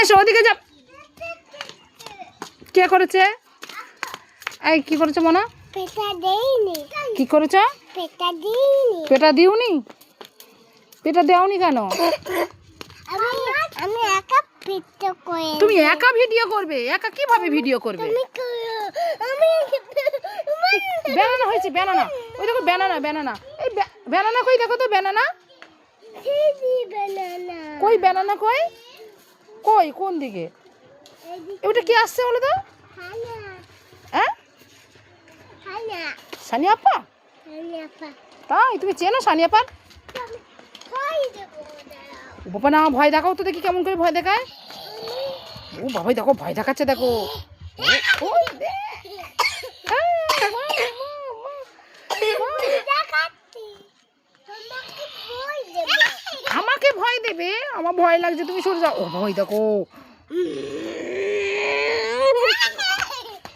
এসো ওদিকে যা। কে করেছে? এই কি করেছো মনা? পেটা দেইনি। কি করেছো? পেটা দিইনি। পেটা দিওনি? পেটা দেওনি কেন? আমি একা ভিডিও করে। তুমি একা ভিডিও করবে? একা কিভাবে ভিডিও করবে? তুমি করো। আমি ব্যানানা হয়েছে, ব্যানানা। ওই দেখো ব্যানানা, ব্যানানা। এই ব্যানানা কই দেখো তো, ব্যানানা দিদি বানানা। কই? ব্যানানা কই? কই কোন দিকে? ওটা কি আসছে বলো তো? হানা হ্যাঁ, হানা সানি আপা। হানা পা। তাই তুমি চেনো সানি আপা? আমি কই দেব দাঁড়াও। ও বাবা না, ভয় দেখাও তো দেখি কেমন করে ভয় দেখায়। ও বাবা দেখো ভয় দেখাচ্ছে, দেখো। ওই দে। দেখাচ্ছি। তোমাকে কই দেব। আমাকে ভয় দেবে? আমার ভয় লাগছে, তুমি সরে যাও। ও ভয় দেখো।